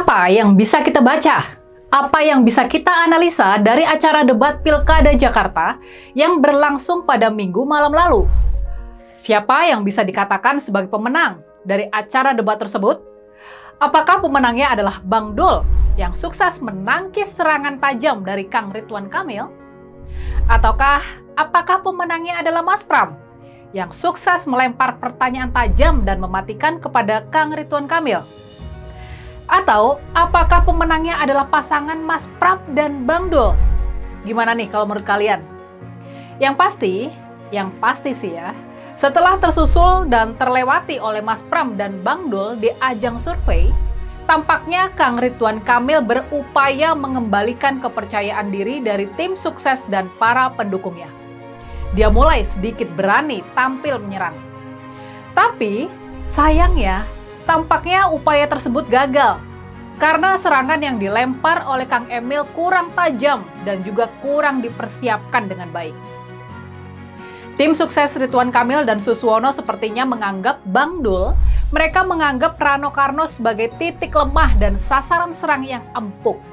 Apa yang bisa kita baca? Apa yang bisa kita analisa dari acara debat Pilkada Jakarta yang berlangsung pada Minggu malam lalu? Siapa yang bisa dikatakan sebagai pemenang dari acara debat tersebut? Apakah pemenangnya adalah Bang Dul yang sukses menangkis serangan tajam dari Kang Ridwan Kamil? Ataukah apakah pemenangnya adalah Mas Pram yang sukses melempar pertanyaan tajam dan mematikan kepada Kang Ridwan Kamil? Atau apakah pemenangnya adalah pasangan Mas Pram dan Bang Dul? Gimana nih kalau menurut kalian? Yang pasti sih ya, setelah tersusul dan terlewati oleh Mas Pram dan Bang Dul di ajang survei, tampaknya Kang Ridwan Kamil berupaya mengembalikan kepercayaan diri dari tim sukses dan para pendukungnya. Dia mulai sedikit berani tampil menyerang. Tapi sayangnya, tampaknya upaya tersebut gagal karena serangan yang dilempar oleh Kang Emil kurang tajam dan juga kurang dipersiapkan dengan baik. Tim sukses Ridwan Kamil dan Suswono sepertinya menganggap Bang Dul, mereka menganggap Rano Karno sebagai titik lemah dan sasaran serang yang empuk.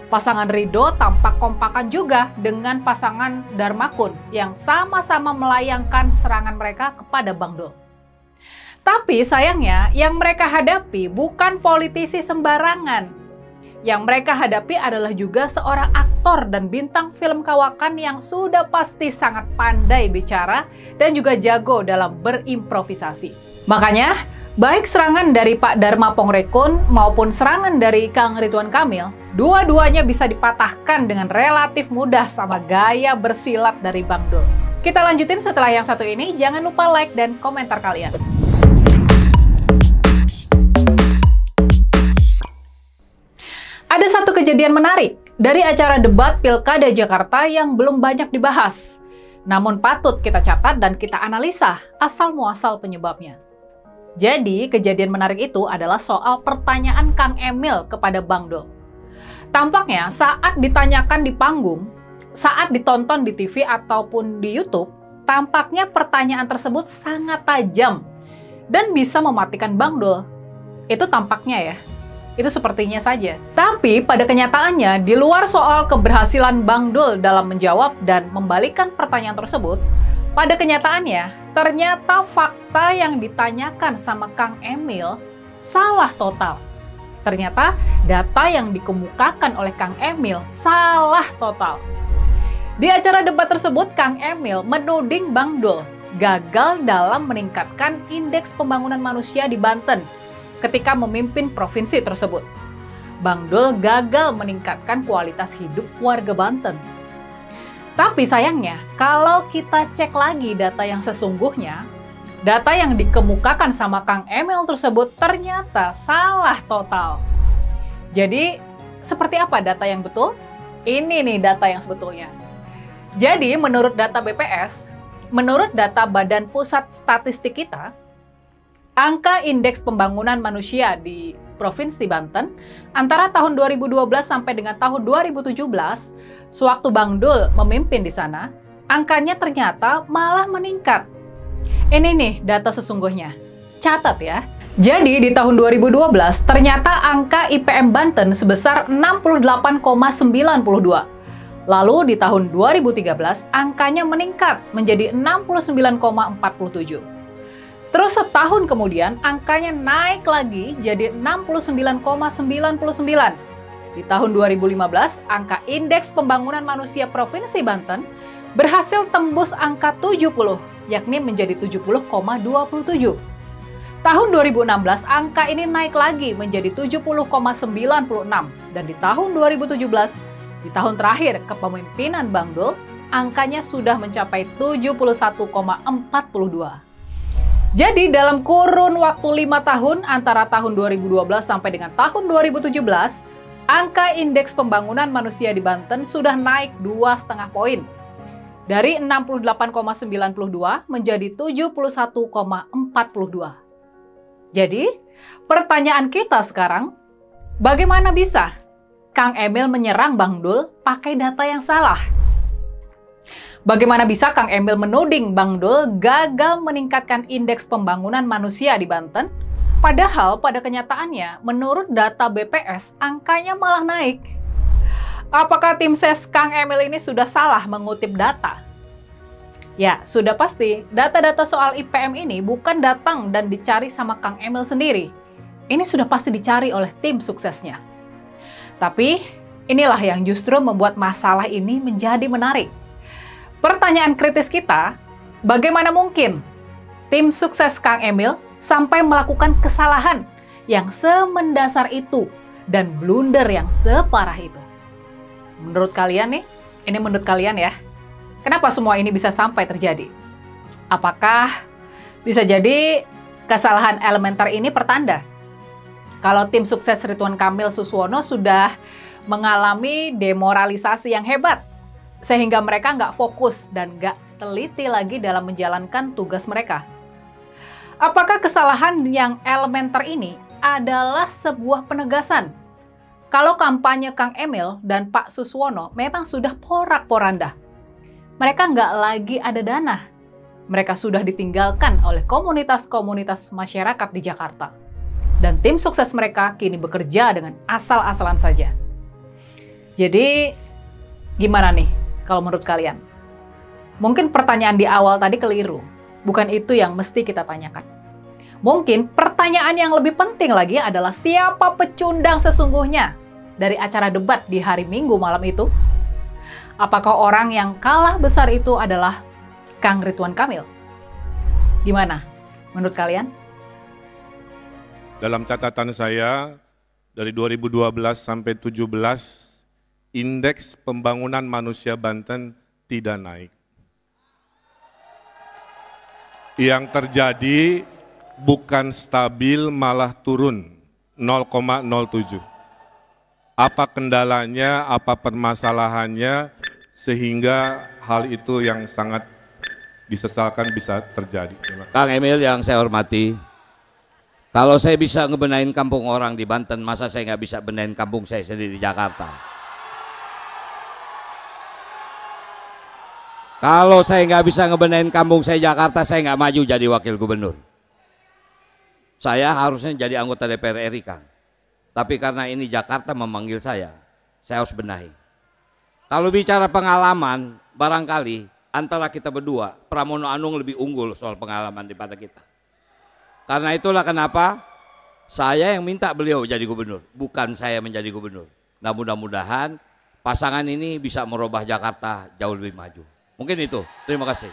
Pasangan Ridho tampak kompakan juga dengan pasangan Darmakun yang sama-sama melayangkan serangan mereka kepada Bang Dul. Tapi sayangnya yang mereka hadapi bukan politisi sembarangan. Yang mereka hadapi adalah juga seorang aktor dan bintang film kawakan yang sudah pasti sangat pandai bicara dan juga jago dalam berimprovisasi. Makanya, baik serangan dari Pak Dharma Pongrekun maupun serangan dari Kang Ridwan Kamil, dua-duanya bisa dipatahkan dengan relatif mudah sama gaya bersilat dari Bang Dul. Kita lanjutin setelah yang satu ini, jangan lupa like dan komentar kalian. Ada satu kejadian menarik dari acara debat Pilkada Jakarta yang belum banyak dibahas. Namun patut kita catat dan kita analisa asal-muasal penyebabnya. Jadi, kejadian menarik itu adalah soal pertanyaan Kang Emil kepada Bang Dul. Tampaknya saat ditanyakan di panggung, saat ditonton di TV ataupun di YouTube, tampaknya pertanyaan tersebut sangat tajam dan bisa mematikan Bang Dul. Itu tampaknya ya. Itu sepertinya saja. Tapi pada kenyataannya, di luar soal keberhasilan Bang Dul dalam menjawab dan membalikan pertanyaan tersebut, pada kenyataannya, ternyata fakta yang ditanyakan sama Kang Emil salah total. Ternyata data yang dikemukakan oleh Kang Emil salah total. Di acara debat tersebut, Kang Emil menuding Bang Dul gagal dalam meningkatkan indeks pembangunan manusia di Banten ketika memimpin provinsi tersebut. Bang Dul gagal meningkatkan kualitas hidup warga Banten. Tapi sayangnya, kalau kita cek lagi data yang sesungguhnya, data yang dikemukakan sama Kang Emil tersebut ternyata salah total. Jadi, seperti apa data yang betul? Ini nih data yang sebetulnya. Jadi, menurut data BPS, menurut data Badan Pusat Statistik kita, angka indeks pembangunan manusia di Provinsi Banten antara tahun 2012 sampai dengan tahun 2017, sewaktu Bang Dul memimpin di sana, angkanya ternyata malah meningkat. Ini nih data sesungguhnya. Catat ya. Jadi di tahun 2012 ternyata angka IPM Banten sebesar 68,92. Lalu di tahun 2013 angkanya meningkat menjadi 69,47. Terus setahun kemudian angkanya naik lagi jadi 69,99. Di tahun 2015 angka indeks pembangunan manusia Provinsi Banten berhasil tembus angka 70, yakni menjadi 70,27. Tahun 2016 angka ini naik lagi menjadi 70,96 dan di tahun 2017, di tahun terakhir kepemimpinan Bang Dul, angkanya sudah mencapai 71,42. Jadi dalam kurun waktu 5 tahun antara tahun 2012 sampai dengan tahun 2017, angka indeks pembangunan manusia di Banten sudah naik 2,5 poin. Dari 68,92 menjadi 71,42. Jadi, pertanyaan kita sekarang, bagaimana bisa Kang Emil menyerang Bang Dul pakai data yang salah? Bagaimana bisa Kang Emil menuding Bang Dul gagal meningkatkan indeks pembangunan manusia di Banten, Padahal pada kenyataannya, menurut data BPS, angkanya malah naik. Apakah tim ses Kang Emil ini sudah salah mengutip data? Ya, sudah pasti data-data soal IPM ini bukan datang dan dicari sama Kang Emil sendiri. Ini sudah pasti dicari oleh tim suksesnya. Tapi, inilah yang justru membuat masalah ini menjadi menarik. Pertanyaan kritis kita, bagaimana mungkin tim sukses Kang Emil sampai melakukan kesalahan yang semendasar itu dan blunder yang separah itu? Menurut kalian nih, ini menurut kalian ya, kenapa semua ini bisa sampai terjadi? Apakah bisa jadi kesalahan elementer ini pertanda kalau tim sukses Ridwan Kamil Suswono sudah mengalami demoralisasi yang hebat, sehingga mereka nggak fokus dan nggak teliti lagi dalam menjalankan tugas mereka? Apakah kesalahan yang elementer ini adalah sebuah penegasan kalau kampanye Kang Emil dan Pak Suswono memang sudah porak-poranda? Mereka nggak lagi ada dana. Mereka sudah ditinggalkan oleh komunitas-komunitas masyarakat di Jakarta. Dan tim sukses mereka kini bekerja dengan asal-asalan saja. Jadi, gimana nih kalau menurut kalian? Mungkin pertanyaan di awal tadi keliru. Bukan itu yang mesti kita tanyakan. Mungkin pertanyaan yang lebih penting lagi adalah siapa pecundang sesungguhnya dari acara debat di hari Minggu malam itu? Apakah orang yang kalah besar itu adalah Kang Ridwan Kamil? Gimana menurut kalian? Dalam catatan saya, dari 2012 sampai 2017, indeks pembangunan manusia Banten tidak naik. Yang terjadi bukan stabil, malah turun 0,07. Apa kendalanya, apa permasalahannya, sehingga hal itu yang sangat disesalkan bisa terjadi. Kang Emil yang saya hormati, kalau saya bisa ngebenahin kampung orang di Banten, masa saya nggak bisa benahin kampung saya sendiri di Jakarta? Kalau saya nggak bisa ngebenahin kampung saya Jakarta, saya nggak maju jadi wakil gubernur. Saya harusnya jadi anggota DPR RI, Kang. Tapi karena ini Jakarta memanggil saya harus benahi. Kalau bicara pengalaman, barangkali antara kita berdua, Pramono Anung lebih unggul soal pengalaman daripada kita. Karena itulah kenapa saya yang minta beliau jadi gubernur, bukan saya menjadi gubernur. Nah, mudah-mudahan pasangan ini bisa merubah Jakarta jauh lebih maju. Mungkin itu. Terima kasih.